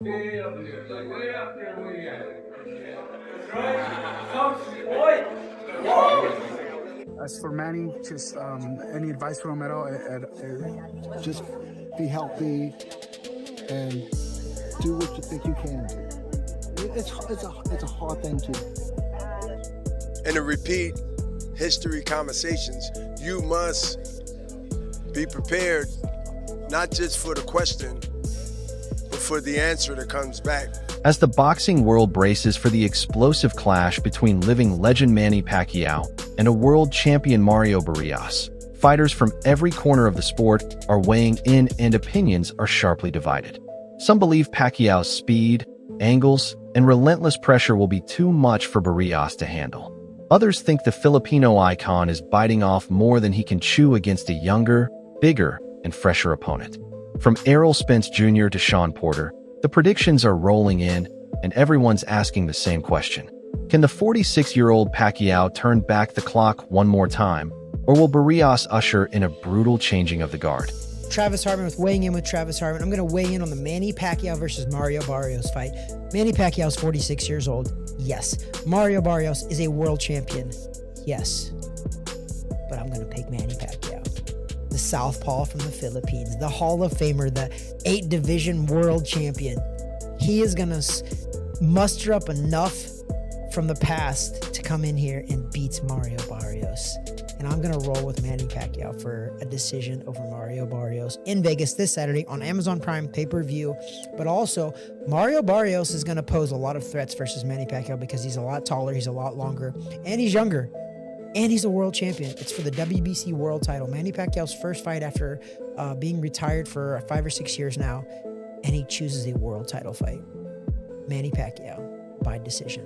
As for Manny, just any advice from him at all? Just be healthy and do what you think you can do. It's a hard thing to do. And to repeat history conversations, you must be prepared not just for the question, but for the answer that comes back. As the boxing world braces for the explosive clash between living legend Manny Pacquiao and a world champion Mario Barrios, fighters from every corner of the sport are weighing in and opinions are sharply divided. Some believe Pacquiao's speed, angles, and relentless pressure will be too much for Barrios to handle. Others think the Filipino icon is biting off more than he can chew against a younger, bigger, and fresher opponent. From Errol Spence Jr. to Sean Porter, the predictions are rolling in, and everyone's asking the same question. Can the 46-year-old Pacquiao turn back the clock one more time, or will Barrios usher in a brutal changing of the guard? Travis Hartman with weighing in with Travis Hartman. I'm going to weigh in on the Manny Pacquiao versus Mario Barrios fight. Manny Pacquiao is 46 years old. Yes. Mario Barrios is a world champion. Yes. But I'm going to pick Manny Pacquiao. The southpaw from the Philippines, the Hall of Famer, the 8-division world champion. He is going to muster up enough from the past to come in here and beat Mario Barrios. And I'm going to roll with Manny Pacquiao for a decision over Mario Barrios in Vegas this Saturday on Amazon Prime pay-per-view. But also, Mario Barrios is going to pose a lot of threats versus Manny Pacquiao because he's a lot taller, he's a lot longer, and he's younger. And he's a world champion. It's for the WBC world title. Manny Pacquiao's first fight after being retired for 5 or 6 years now. And he chooses a world title fight. Manny Pacquiao by decision.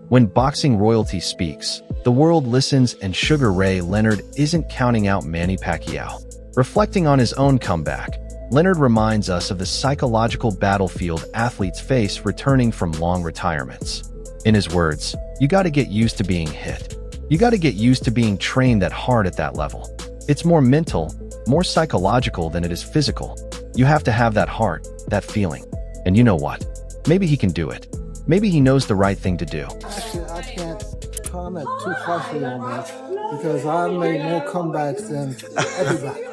When boxing royalty speaks, the world listens, and Sugar Ray Leonard isn't counting out Manny Pacquiao. Reflecting on his own comeback, Leonard reminds us of the psychological battlefield athletes face returning from long retirements. In his words, you got to get used to being hit. You got to get used to being trained that hard at that level. It's more mental, more psychological than it is physical. You have to have that heart, that feeling. And you know what? Maybe he can do it. Maybe he knows the right thing to do. Actually, I can't comment too harshly on that because I made more comebacks than everybody.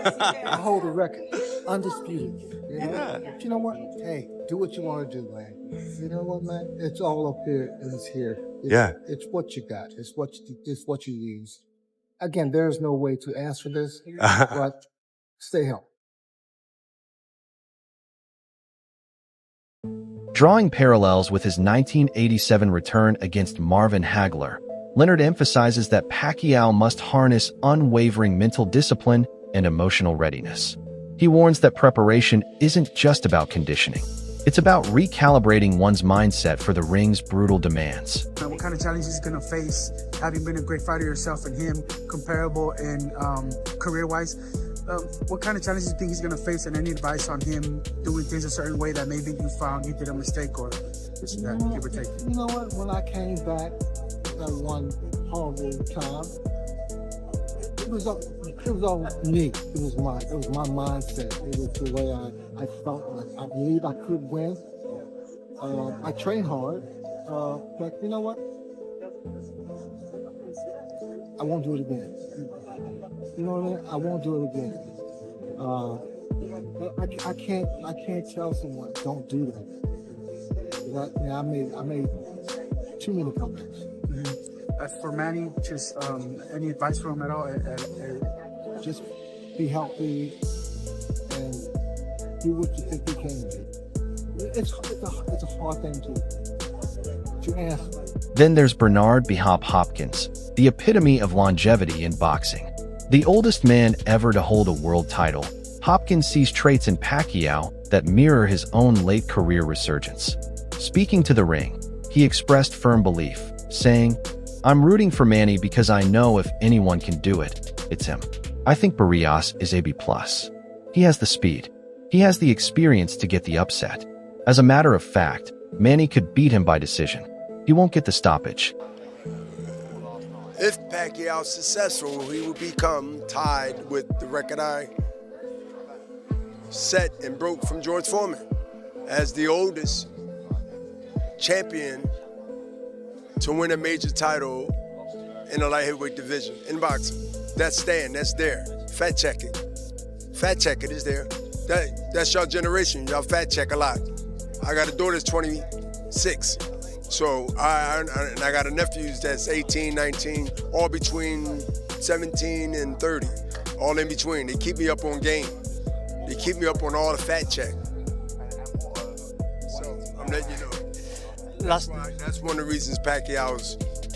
I hold a record, undisputed. You know? Yeah. But you know what? Hey, do what you want to do, man. You know what, man? It's all up here and it's here. It's what you got. It's what you use. Again, there's no way to answer this, but stay healthy. Drawing parallels with his 1987 return against Marvin Hagler, Leonard emphasizes that Pacquiao must harness unwavering mental discipline and emotional readiness. He warns that preparation isn't just about conditioning. It's about recalibrating one's mindset for the ring's brutal demands. What kind of challenges he's going to face, having been a great fighter yourself and him, comparable in career-wise? What kind of challenges do you think he's going to face, and any advice on him doing things a certain way that maybe you found you did a mistake or this and that, give or take? You know what? When I came back that one horrible time, it was all me. It was my mindset. It was the way I felt. I believed I could win. I trained hard, but you know what? I won't do it again. You know what I mean? I won't do it again. I can't tell someone don't do that. I made too many comebacks. As for Manny, just any advice from him at all? Just be healthy and do what you think you can do. It's a hard thing to answer. Then there's Bernard "B-Hop" Hopkins, the epitome of longevity in boxing. The oldest man ever to hold a world title, Hopkins sees traits in Pacquiao that mirror his own late career resurgence. Speaking to the ring, he expressed firm belief, saying, "I'm rooting for Manny because I know if anyone can do it, it's him. I think Barrios is a B+. He has the speed. He has the experience to get the upset. As a matter of fact, Manny could beat him by decision. He won't get the stoppage." If Pacquiao is successful, he will become tied with the record I set and broke from George Foreman as the oldest champion to win a major title in the light heavyweight division in boxing. That's there. Fact check it. Fact check it is there. That's your generation. Y'all fact check a lot. I got a daughter that's 26. So I got a nephew that's 18, 19, all between 17 and 30, all in between. They keep me up on game. They keep me up on all the fact check. So I'm letting you know. That's one of the reasons Pacquiao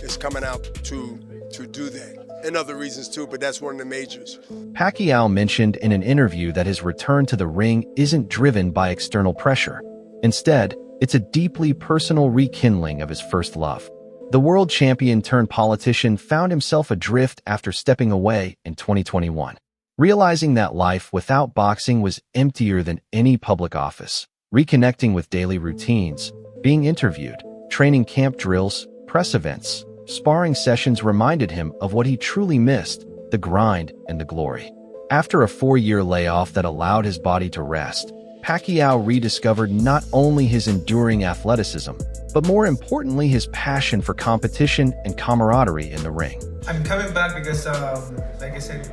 is coming out to do that. And other reasons too, but that's one of the majors. Pacquiao mentioned in an interview that his return to the ring isn't driven by external pressure. Instead, it's a deeply personal rekindling of his first love. The world champion turned politician found himself adrift after stepping away in 2021, realizing that life without boxing was emptier than any public office. Reconnecting with daily routines, being interviewed, training camp drills, press events, sparring sessions reminded him of what he truly missed, the grind and the glory. After a 4-year layoff that allowed his body to rest, Pacquiao rediscovered not only his enduring athleticism, but more importantly his passion for competition and camaraderie in the ring. I'm coming back because, like I said,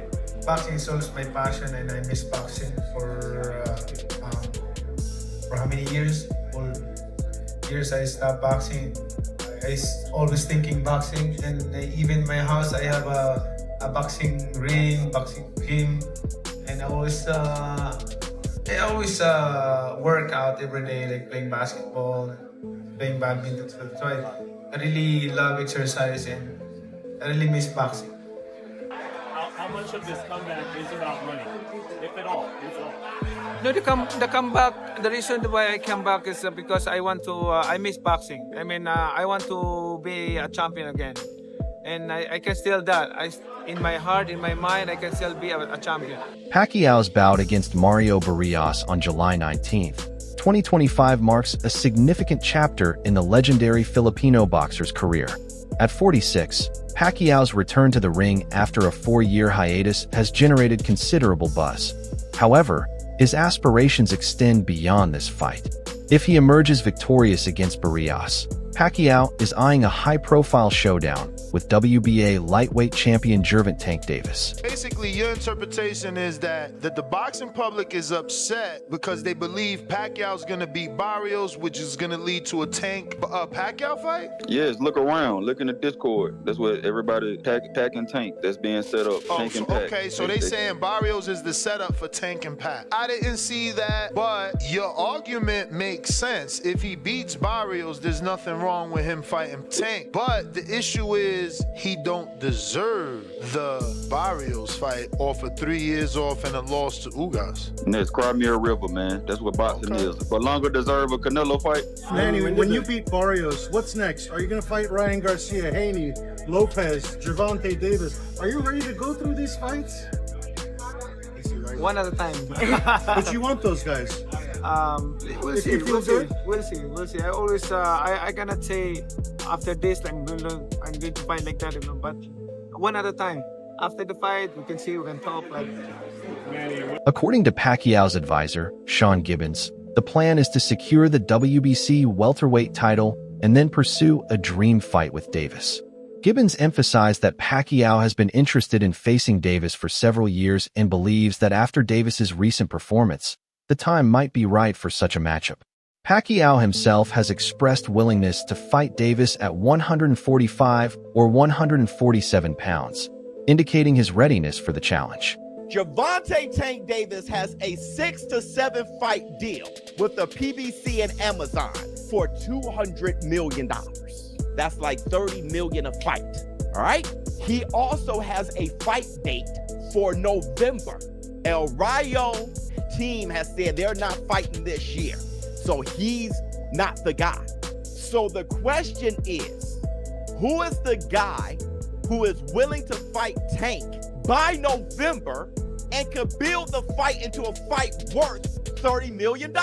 boxing is always my passion, and I miss boxing for how many years? For years I stopped boxing. I always thinking boxing, and even in my house I have a boxing ring, boxing gym, and I always work out every day, like playing basketball, playing badminton. So I really love exercise, and I really miss boxing. How much of this comeback is about money, if at all? No, the comeback. The reason why I come back is because I want to. I miss boxing. I mean, I want to be a champion again, and I can still that. In my heart, in my mind, I can still be a champion. Pacquiao's bout against Mario Barrios on July 19th, 2025 marks a significant chapter in the legendary Filipino boxer's career. At 46, Pacquiao's return to the ring after a 4-year hiatus has generated considerable buzz. However, his aspirations extend beyond this fight. If he emerges victorious against Barrios, Pacquiao is eyeing a high-profile showdown with WBA lightweight champion Gervonta Tank Davis. Basically, your interpretation is that the boxing public is upset because they believe Pacquiao's going to beat Barrios, which is going to lead to a Tank Pacquiao fight? Yes, look around. Look in the Discord. That's what everybody, Pac and Tank, that's being set up. Tank and Pac. Okay, so they saying Barrios is the setup for Tank and Pac. I didn't see that, but your argument makes sense. If he beats Barrios, there's nothing wrong with him fighting Tank. But the issue is he don't deserve the Barrios fight off of 3 years off and a loss to Ugas. And that's Crimea River, man. That's what boxing is. But longer deserve a Canelo fight. Manny, when you beat Barrios, what's next? Are you going to fight Ryan Garcia, Haney, Lopez, Gervonta Davis? Are you ready to go through these fights? One at a time. But you want those guys? We'll see. I always, I cannot say after this I'm going to fight like that, but one at a time. After the fight, we can see, we can talk. According to Pacquiao's advisor, Sean Gibbons, the plan is to secure the WBC welterweight title and then pursue a dream fight with Davis. Gibbons emphasized that Pacquiao has been interested in facing Davis for several years and believes that after Davis's recent performance, the time might be right for such a matchup. Pacquiao himself has expressed willingness to fight Davis at 145 or 147 pounds, indicating his readiness for the challenge. Gervonta Tank Davis has a 6 to 7 fight deal with the PBC and Amazon for $200 million. That's like $30 million a fight, all right? He also has a fight date for November. El Rayo team has said they're not fighting this year, so he's not the guy. So the question is, who is the guy who is willing to fight Tank by November and could build the fight into a fight worth $30 million?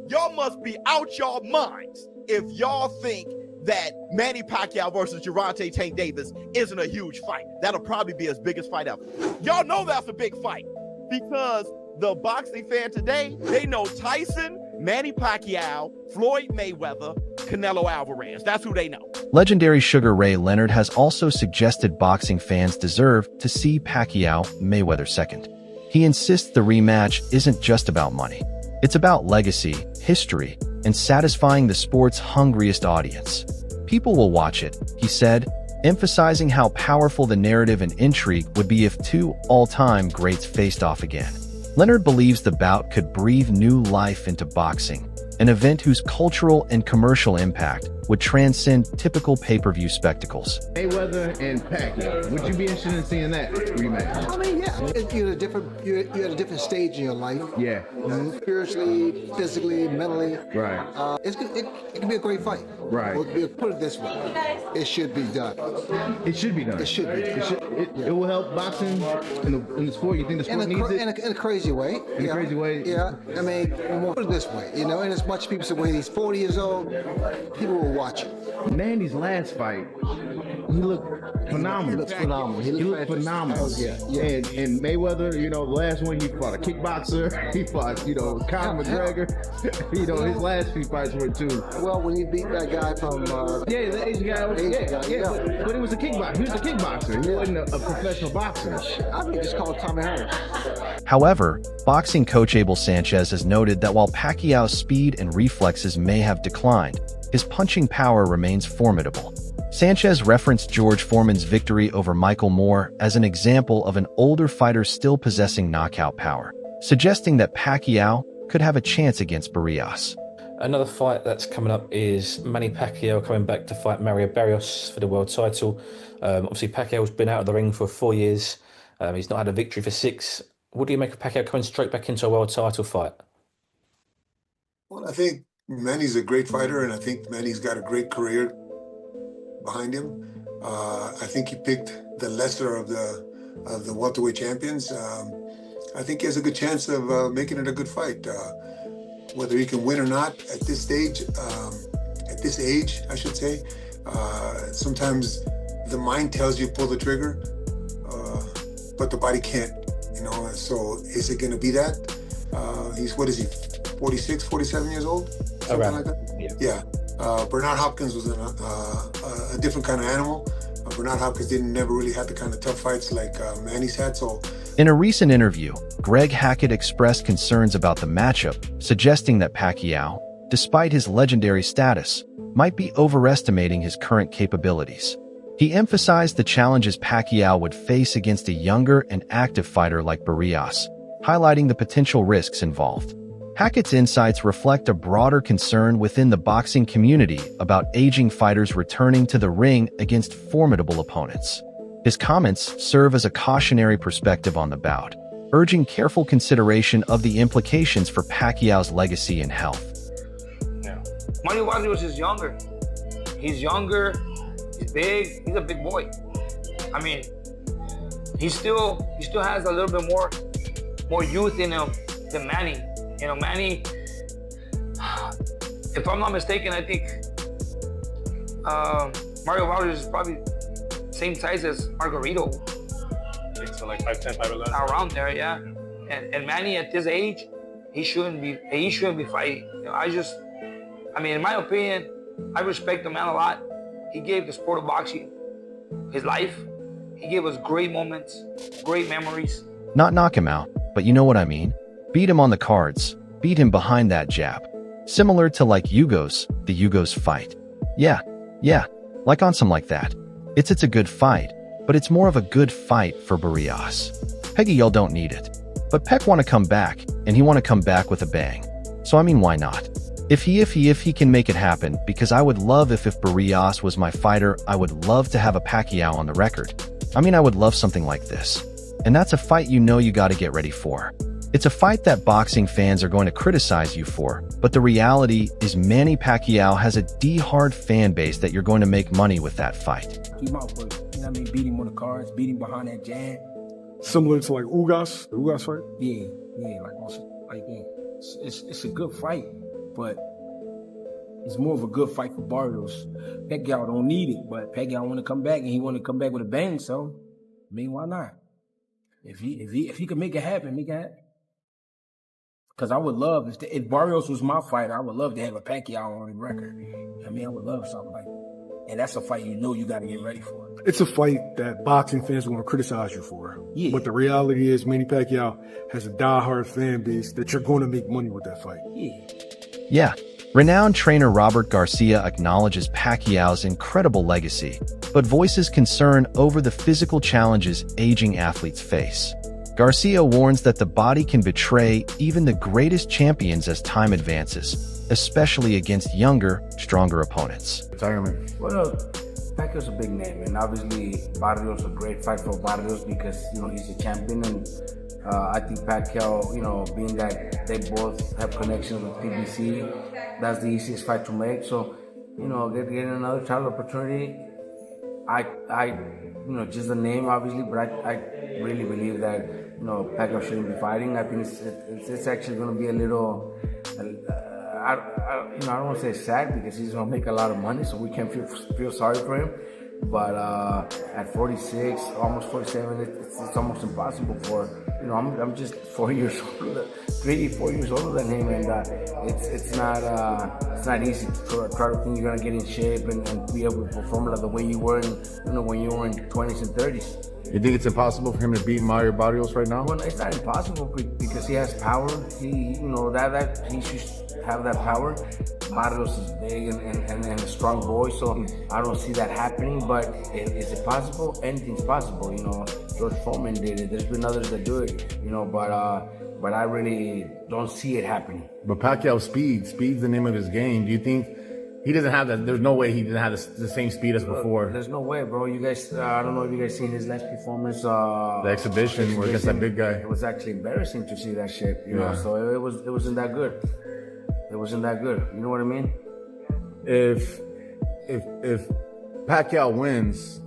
Y'all must be out y'all minds if y'all think that Manny Pacquiao versus Gervonta Tank Davis isn't a huge fight. That'll probably be his biggest fight ever. Y'all know that's a big fight because the boxing fan today, they know Tyson Manny Pacquiao, Floyd Mayweather, Canelo Alvarez. That's who they know. Legendary Sugar Ray Leonard has also suggested boxing fans deserve to see Pacquiao Mayweather second. He insists the rematch isn't just about money. It's about legacy, history, and satisfying the sport's hungriest audience. People will watch it, he said, emphasizing how powerful the narrative and intrigue would be if two all-time greats faced off again. Leonard believes the bout could breathe new life into boxing, an event whose cultural and commercial impact would transcend typical pay-per-view spectacles. Mayweather and Pacquiao. Would you be interested in seeing that rematch? I mean, yeah. You're at a different stage in your life. Yeah. Spiritually, physically, mentally. Right. It can be a great fight. Right. Put it this way. It should be done. It should be done. It should be done. It will help boxing in the sport. You think the sport needs it? In a crazy way. In a crazy way? Yeah. I mean, put it this way. And as much people say when he's 40 years old, people will watch it. Manny's last fight, he looked phenomenal. He looks phenomenal. He looked phenomenal. Yeah. And Mayweather, the last one he fought a kickboxer. He fought, Conor McGregor. His last few fights were too. Well, when he beat that guy from the Asian guy. But it was a kickboxer. He was a kickboxer. He wasn't a professional boxer. I mean, just call it Tommy Harris. However, boxing coach Abel Sanchez has noted that while Pacquiao's speed and reflexes may have declined, his punching power remains formidable. Sanchez referenced George Foreman's victory over Michael Moore as an example of an older fighter still possessing knockout power, suggesting that Pacquiao could have a chance against Barrios. Another fight that's coming up is Manny Pacquiao coming back to fight Mario Barrios for the world title. Obviously, Pacquiao's been out of the ring for 4 years. He's not had a victory for 6. What do you make of Pacquiao coming straight back into a world title fight? Well, I think Manny's a great fighter, and I think Manny's got a great career behind him. I think he picked the lesser of the welterweight champions. I think he has a good chance of making it a good fight. Whether he can win or not at this stage, at this age, I should say. Sometimes the mind tells you pull the trigger, but the body can't. So is it going to be that? What is he? 46, 47 years old? Something like that? Yeah. Bernard Hopkins was a different kind of animal. Bernard Hopkins never really had the kind of tough fights like Manny's had. So, in a recent interview, Greg Hackett expressed concerns about the matchup, suggesting that Pacquiao, despite his legendary status, might be overestimating his current capabilities. He emphasized the challenges Pacquiao would face against a younger and active fighter like Barrios, highlighting the potential risks involved. Hackett's insights reflect a broader concern within the boxing community about aging fighters returning to the ring against formidable opponents. His comments serve as a cautionary perspective on the bout, urging careful consideration of the implications for Pacquiao's legacy and health. Yeah. Mario Barrios is younger. He's younger, he's big, he's a big boy. I mean, he still has a little bit more youth in him than Manny. Manny, if I'm not mistaken, I think Mario Barrios is probably same size as Margarito. I think so, like 5'10", 5'11". Around there, yeah. And Manny at this age, he shouldn't be fighting. In my opinion, I respect the man a lot. He gave the sport of boxing his life. He gave us great moments, great memories. Not knock him out, but you know what I mean? Beat him on the cards, beat him behind that jab. Similar to like the Yugos fight. Yeah, like on some like that. It's a good fight, but it's more of a good fight for Barrios. Pacquiao don't need it. But Peck want to come back, and he want to come back with a bang. So why not? If he can make it happen, because I would love if Barrios was my fighter, I would love to have a Pacquiao on the record. I would love something like this. And that's a fight you gotta get ready for. It's a fight that boxing fans are going to criticize you for, but the reality is Manny Pacquiao has a die-hard fan base that you're going to make money with that fight. Keep out for it. Beat him on the cards, beat him behind that jab. Similar to like the Ugas fight? Yeah, it's a good fight, but it's more of a good fight for Barrios. Pacquiao don't need it, but Pacquiao want to come back, and he want to come back with a bang, so why not? If he can make it happen, make it happen. Because I would love, if Barrios was my fighter, I would love to have a Pacquiao on the record. I mean, I would love something like that. And that's a fight you got to get ready for. It's a fight that boxing fans are going to criticize you for. Yeah. But the reality is Manny Pacquiao has a diehard fan base that you're going to make money with that fight. Yeah. Renowned trainer Robert Garcia acknowledges Pacquiao's incredible legacy, but voices concern over the physical challenges aging athletes face. Garcia warns that the body can betray even the greatest champions as time advances, especially against younger, stronger opponents. Retirement. Well, Pacquiao's a big name, and obviously Barrios a great fight for Barrios because he's a champion, and I think Pacquiao, being that they both have connections with PBC, that's the easiest fight to make. So, getting another title opportunity, I just the name obviously, but I really believe that Pacquiao shouldn't be fighting. I think it's actually going to be a little. I don't want to say sad because he's going to make a lot of money, so we can't feel sorry for him. But at 46, almost 47, it's almost impossible for I'm just 4 years older, 4 years older than him, and it's not easy to try to think you're gonna get in shape and be able to perform like the way you were when you were in 20s and 30s. You think it's impossible for him to beat Mario Barrios right now? Well, it's not impossible because he has power. He should have that power. Barrios is big and a strong boy, so I don't see that happening. But is it possible? Anything's possible. George Foreman did it. There's been others that do it. But I really don't see it happening. But Pacquiao speed's the name of his game. Do you think he doesn't have that? There's no way he didn't have the same speed as before. There's no way, bro. You guys, I don't know if you guys seen his last performance. The exhibition where against that big guy. It was actually embarrassing to see that shit. You know, so it wasn't that good. It wasn't that good. You know what I mean? If Pacquiao wins,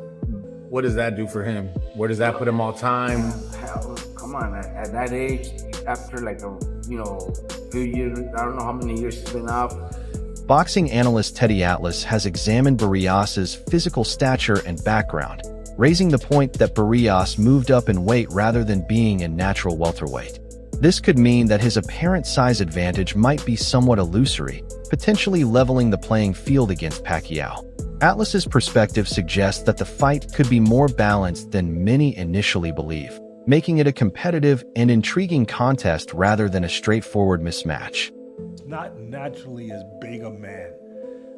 what does that do for him? Where does that put him all time? Hell, come on, at that age, after few years, I don't know how many years he's been out. Boxing analyst Teddy Atlas has examined Barrios' physical stature and background, raising the point that Barrios moved up in weight rather than being a natural welterweight. This could mean that his apparent size advantage might be somewhat illusory, potentially leveling the playing field against Pacquiao. Atlas's perspective suggests that the fight could be more balanced than many initially believe, making it a competitive and intriguing contest rather than a straightforward mismatch. Not naturally as big a man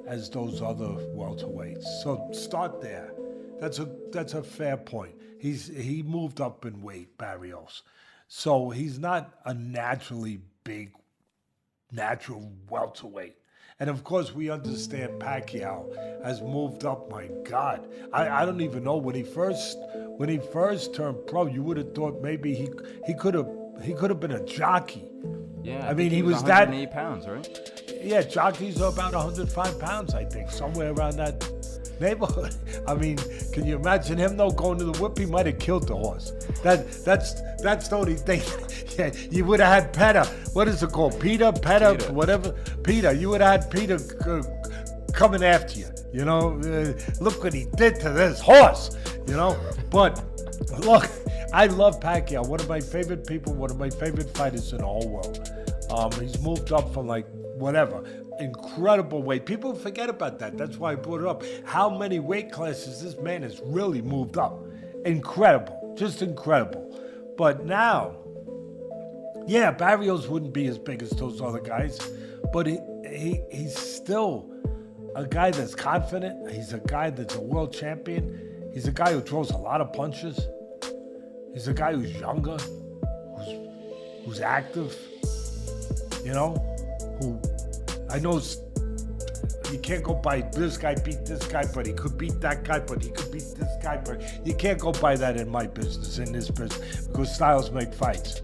as those other welterweights. So start there. That's a fair point. He moved up in weight, Barrios. So he's not a naturally big, natural welterweight. And of course, we understand Pacquiao has moved up. My God, I don't even know when he first turned pro. You would have thought maybe he could have been a jockey. Yeah, I mean he was 108 pounds, right? Yeah, jockeys are about 105 pounds, I think, somewhere around that neighborhood. I mean, can you imagine him though going to the whip? He might have killed the horse. That's the only thing. Yeah, you would have had Petter. What is it called? Peter, whatever. Peter. You would have had Peter coming after you. Look what he did to this horse. But look, I love Pacquiao. One of my favorite people. One of my favorite fighters in the whole world. He's moved up from incredible weight. People forget about that. That's why I brought it up. How many weight classes this man has really moved up. Incredible. Just incredible. But now, yeah, Barrios wouldn't be as big as those other guys, but he's still a guy that's confident. He's a guy that's a world champion. He's a guy who throws a lot of punches. He's a guy who's younger, who's active, who I know you can't go by this guy beat this guy, but he could beat that guy, but he could beat this guy, but you can't go by that in my business, in this business, because styles make fights.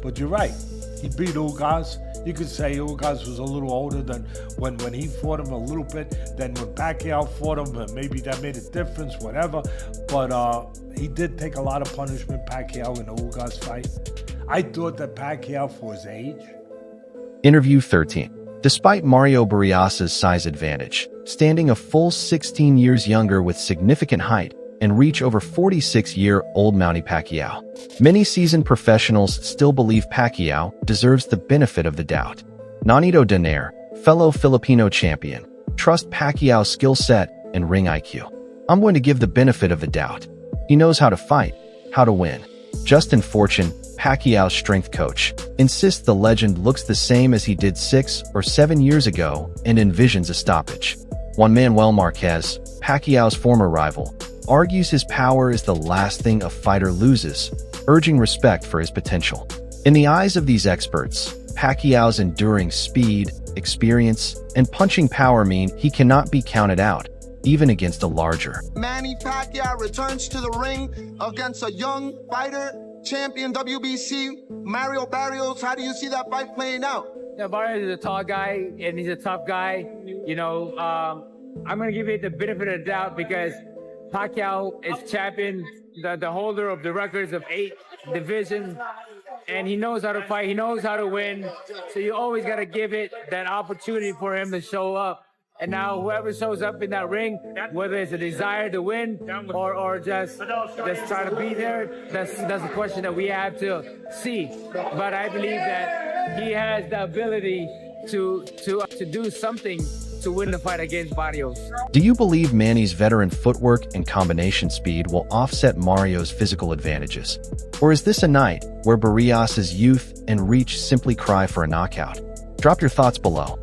But you're right, he beat Ugas. You could say Ugas was a little older than when he fought him a little bit, than when Pacquiao fought him, maybe that made a difference, whatever. But he did take a lot of punishment, Pacquiao, in the Ugas fight. I thought that Pacquiao, for his age. Interview 13. Despite Mario Barrios' size advantage, standing a full 16 years younger with significant height and reach over 46-year-old Manny Pacquiao. Many seasoned professionals still believe Pacquiao deserves the benefit of the doubt. Nonito Donaire, fellow Filipino champion, trust Pacquiao's skill set and ring IQ. I'm going to give the benefit of the doubt. He knows how to fight, how to win. Justin Fortune, Pacquiao's strength coach, insists the legend looks the same as he did 6 or 7 years ago and envisions a stoppage. Juan Manuel Marquez, Pacquiao's former rival, argues his power is the last thing a fighter loses, urging respect for his potential. In the eyes of these experts, Pacquiao's enduring speed, experience, and punching power mean he cannot be counted out, even against a larger. Manny Pacquiao returns to the ring against a young fighter, champion WBC, Mario Barrios. How do you see that fight playing out? Yeah, Barrios is a tall guy, and he's a tough guy. You know, I'm going to give it the benefit of the doubt because Pacquiao is champion, the holder of the records of 8 divisions, and he knows how to fight. He knows how to win. So you always got to give it that opportunity for him to show up. And now whoever shows up in that ring, whether it's a desire to win or just try to be there, that's a question that we have to see. But I believe that he has the ability to do something to win the fight against Barrios. Do you believe Manny's veteran footwork and combination speed will offset Mario's physical advantages? Or is this a night where Barrios' youth and reach simply cry for a knockout? Drop your thoughts below.